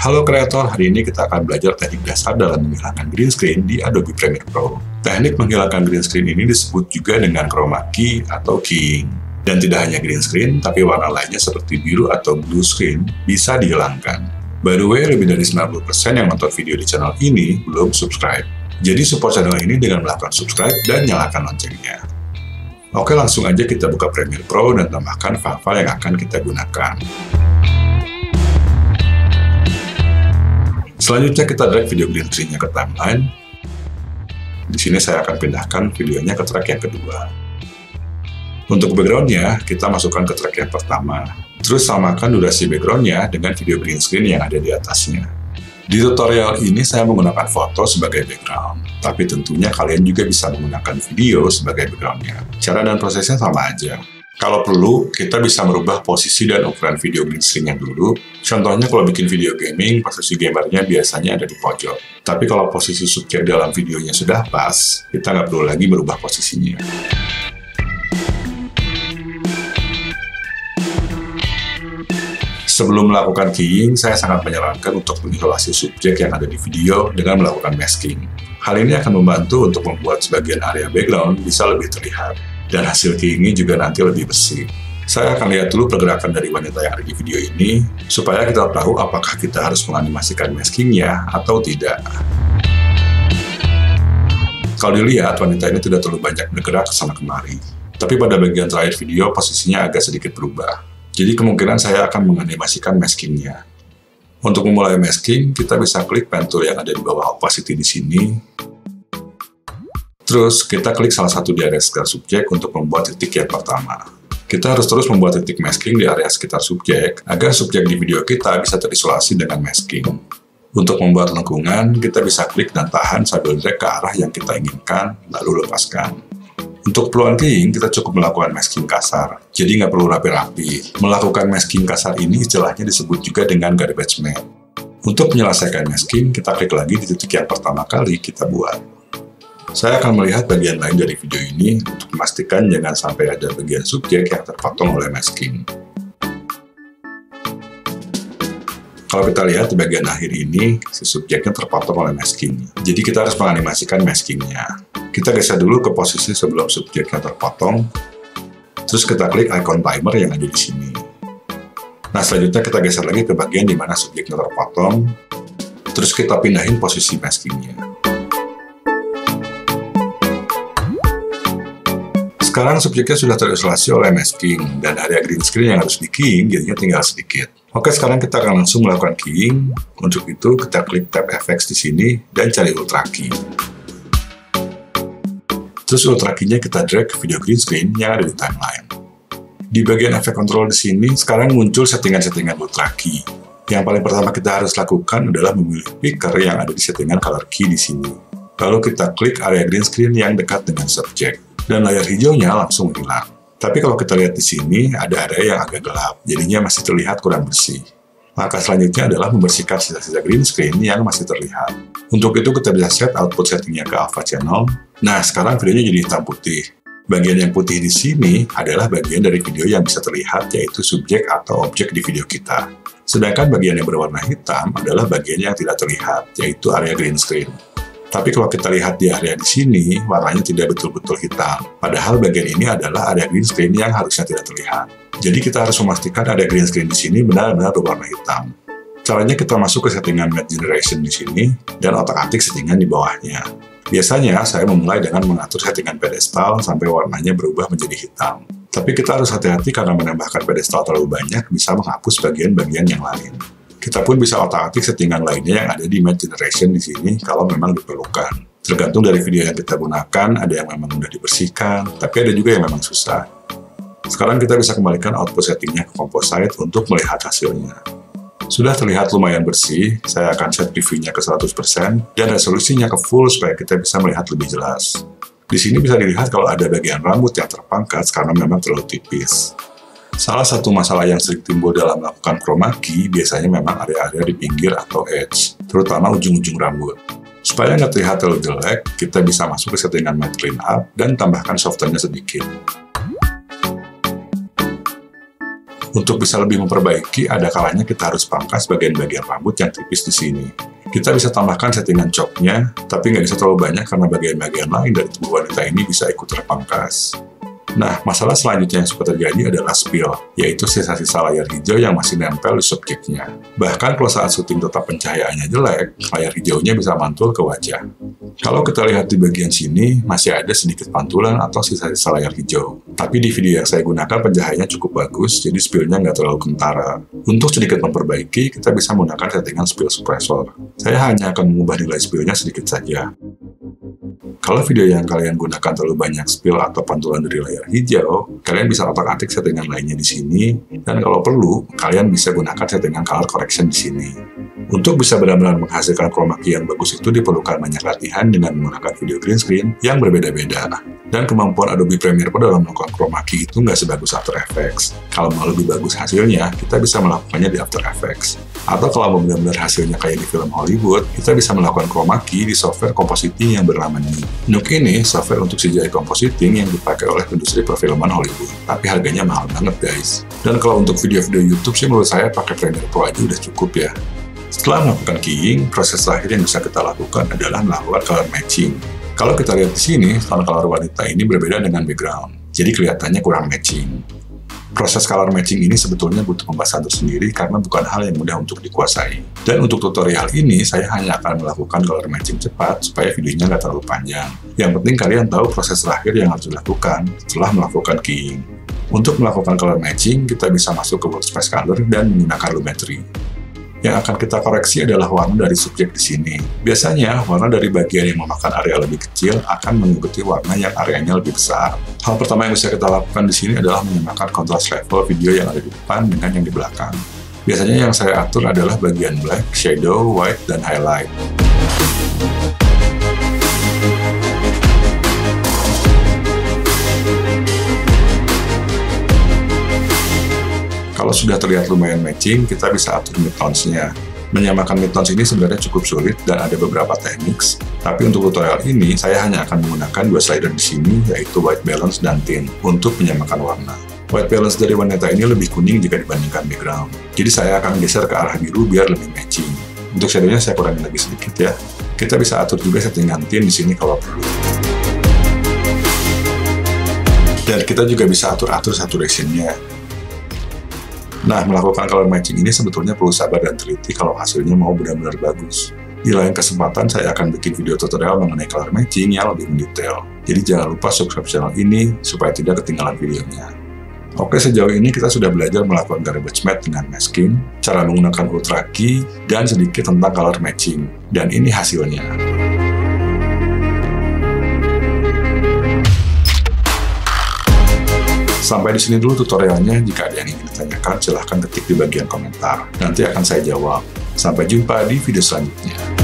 Halo kreator, hari ini kita akan belajar teknik dasar dalam menghilangkan green screen di Adobe Premiere Pro. Teknik menghilangkan green screen ini disebut juga dengan chroma key atau keying. Dan tidak hanya green screen, tapi warna lainnya seperti biru atau blue screen bisa dihilangkan. By the way, lebih dari 90% yang nonton video di channel ini belum subscribe. Jadi support channel ini dengan melakukan subscribe dan nyalakan loncengnya. Oke, langsung aja kita buka Premiere Pro dan tambahkan file-file yang akan kita gunakan. Selanjutnya kita drag video green screen-nya ke timeline. Di sini saya akan pindahkan videonya ke track yang kedua. Untuk background-nya, kita masukkan ke track yang pertama. Terus samakan durasi background-nya dengan video green screen yang ada di atasnya. Di tutorial ini saya menggunakan foto sebagai background, tapi tentunya kalian juga bisa menggunakan video sebagai background-nya. Cara dan prosesnya sama aja. Kalau perlu, kita bisa merubah posisi dan ukuran video green screen-nya dulu. Contohnya kalau bikin video gaming, posisi gamernya biasanya ada di pojok. Tapi kalau posisi subjek dalam videonya sudah pas, kita nggak perlu lagi merubah posisinya. Sebelum melakukan keying, saya sangat menyarankan untuk mengisolasi subjek yang ada di video dengan melakukan masking. Hal ini akan membantu untuk membuat sebagian area background bisa lebih terlihat. Dan hasil keyingnya juga nanti lebih bersih. Saya akan lihat dulu pergerakan dari wanita yang ada di video ini, supaya kita tahu apakah kita harus menganimasikan maskingnya atau tidak. Kalau dilihat, wanita ini tidak terlalu banyak bergerak ke sana kemari. Tapi pada bagian terakhir video, posisinya agak sedikit berubah. Jadi kemungkinan saya akan menganimasikan maskingnya. Untuk memulai masking, kita bisa klik pen tool yang ada di bawah opacity di sini. Terus, kita klik salah satu di area sekitar subjek untuk membuat titik yang pertama. Kita harus terus membuat titik masking di area sekitar subjek, agar subjek di video kita bisa terisolasi dengan masking. Untuk membuat lengkungan, kita bisa klik dan tahan sambil drag ke arah yang kita inginkan, lalu lepaskan. Untuk keperluan keying, kita cukup melakukan masking kasar, jadi nggak perlu rapi-rapi. Melakukan masking kasar ini istilahnya disebut juga dengan garbage matte. Untuk menyelesaikan masking, kita klik lagi di titik yang pertama kali kita buat. Saya akan melihat bagian lain dari video ini untuk memastikan jangan sampai ada bagian subjek yang terpotong oleh masking. Kalau kita lihat di bagian akhir ini, si subjeknya terpotong oleh masking. Jadi kita harus menganimasikan maskingnya. Kita geser dulu ke posisi sebelum subjeknya terpotong, terus kita klik icon timer yang ada di sini. Nah, selanjutnya kita geser lagi ke bagian di mana subjeknya terpotong, terus kita pindahin posisi maskingnya. Sekarang subjeknya sudah terisolasi oleh masking, dan area green screen yang harus di keying jadinya tinggal sedikit. Oke, sekarang kita akan langsung melakukan keying. Untuk itu, kita klik tab effects di sini, dan cari ultra key. Terus ultra key-nya kita drag ke video green screen yang ada di timeline. Di bagian efek control di sini, sekarang muncul settingan-settingan ultra key. Yang paling pertama kita harus lakukan adalah memilih picker yang ada di settingan color key di sini. Lalu kita klik area green screen yang dekat dengan subjek. Dan layar hijaunya langsung hilang. Tapi kalau kita lihat di sini, ada area yang agak gelap, jadinya masih terlihat kurang bersih. Maka selanjutnya adalah membersihkan sisa-sisa green screen yang masih terlihat. Untuk itu kita bisa set output settingnya ke alpha channel. Nah, sekarang videonya jadi hitam putih. Bagian yang putih di sini adalah bagian dari video yang bisa terlihat, yaitu subjek atau objek di video kita. Sedangkan bagian yang berwarna hitam adalah bagian yang tidak terlihat, yaitu area green screen. Tapi kalau kita lihat di area di sini, warnanya tidak betul-betul hitam. Padahal bagian ini adalah area green screen yang harusnya tidak terlihat. Jadi kita harus memastikan area green screen di sini benar-benar berwarna hitam. Caranya kita masuk ke settingan matte generation di sini, dan otak-atik settingan di bawahnya. Biasanya saya memulai dengan mengatur settingan pedestal sampai warnanya berubah menjadi hitam. Tapi kita harus hati-hati karena menambahkan pedestal terlalu banyak bisa menghapus bagian-bagian yang lain. Kita pun bisa otak-atik settingan lainnya yang ada di matte generation di sini kalau memang diperlukan. Tergantung dari video yang kita gunakan, ada yang memang mudah dibersihkan, tapi ada juga yang memang susah. Sekarang kita bisa kembalikan output settingnya ke composite untuk melihat hasilnya. Sudah terlihat lumayan bersih, saya akan set previewnya ke 100% dan resolusinya ke full supaya kita bisa melihat lebih jelas. Di sini bisa dilihat kalau ada bagian rambut yang terpangkas karena memang terlalu tipis. Salah satu masalah yang sering timbul dalam melakukan chroma key biasanya memang area-area di pinggir atau edge, terutama ujung-ujung rambut. Supaya nggak terlihat terlalu jelek, kita bisa masuk ke settingan matte clean up dan tambahkan softennya sedikit. Untuk bisa lebih memperbaiki, ada kalanya kita harus pangkas bagian-bagian rambut yang tipis di sini. Kita bisa tambahkan settingan chopnya, tapi nggak bisa terlalu banyak karena bagian-bagian lain dari tubuh wanita ini bisa ikut terpangkas. Nah, masalah selanjutnya yang suka terjadi adalah spill, yaitu sisa-sisa layar hijau yang masih nempel di subjeknya. Bahkan kalau saat syuting tetap pencahayaannya jelek, layar hijaunya bisa mantul ke wajah. Kalau kita lihat di bagian sini, masih ada sedikit pantulan atau sisa-sisa layar hijau. Tapi di video yang saya gunakan pencahayaannya cukup bagus, jadi spillnya nggak terlalu kentara. Untuk sedikit memperbaiki, kita bisa menggunakan settingan spill suppressor. Saya hanya akan mengubah nilai spillnya sedikit saja. Kalau video yang kalian gunakan terlalu banyak spill atau pantulan dari layar hijau, kalian bisa otak-atik settingan lainnya di sini, dan kalau perlu, kalian bisa gunakan settingan color correction di sini. Untuk bisa benar-benar menghasilkan chroma key yang bagus itu diperlukan banyak latihan dengan menggunakan video green screen yang berbeda-beda. Dan kemampuan Adobe Premiere Pro dalam melakukan chroma key itu nggak sebagus After Effects. Kalau mau lebih bagus hasilnya, kita bisa melakukannya di After Effects. Atau kalau mau benar-benar hasilnya kayak di film Hollywood, kita bisa melakukan chroma key di software compositing yang bernama Nuke. Nuke ini software untuk CGI compositing yang dipakai oleh industri perfilman Hollywood. Tapi harganya mahal banget guys. Dan kalau untuk video-video YouTube sih menurut saya pakai Premiere Pro aja udah cukup ya. Setelah melakukan keying, proses terakhir yang bisa kita lakukan adalah melakukan color matching. Kalau kita lihat di sini, tone color wanita ini berbeda dengan background, jadi kelihatannya kurang matching. Proses color matching ini sebetulnya butuh pembahasan tersendiri karena bukan hal yang mudah untuk dikuasai. Dan untuk tutorial ini, saya hanya akan melakukan color matching cepat supaya videonya nggak terlalu panjang. Yang penting kalian tahu proses terakhir yang harus dilakukan setelah melakukan keying. Untuk melakukan color matching, kita bisa masuk ke workspace color dan menggunakan lumetri. Yang akan kita koreksi adalah warna dari subjek di sini. Biasanya, warna dari bagian yang memakan area lebih kecil akan mengikuti warna yang areanya lebih besar. Hal pertama yang bisa kita lakukan di sini adalah menyamakan kontras level video yang ada di depan dengan yang di belakang. Biasanya yang saya atur adalah bagian black, shadow, white, dan highlight. Kalau sudah terlihat lumayan matching, kita bisa atur midtones-nya. Menyamakan midtones ini sebenarnya cukup sulit dan ada beberapa teknik, tapi untuk tutorial ini saya hanya akan menggunakan dua slider di sini, yaitu white balance dan tint, untuk menyamakan warna. White balance dari wanita ini lebih kuning jika dibandingkan background, jadi saya akan geser ke arah biru biar lebih matching. Untuk shadow-nya saya kurangin lagi sedikit ya. Kita bisa atur juga settingan tint di sini kalau perlu. Dan kita juga bisa atur saturation-nya. Nah, melakukan color matching ini sebetulnya perlu sabar dan teliti kalau hasilnya mau benar-benar bagus. Di lain kesempatan, saya akan bikin video tutorial mengenai color matching yang lebih mendetail. Jadi jangan lupa subscribe channel ini supaya tidak ketinggalan videonya. Oke, sejauh ini kita sudah belajar melakukan garbage matte dengan masking, cara menggunakan ultra key, dan sedikit tentang color matching. Dan ini hasilnya. Sampai di sini dulu tutorialnya. Jika ada yang ingin ditanyakan, silahkan ketik di bagian komentar. Nanti akan saya jawab. Sampai jumpa di video selanjutnya.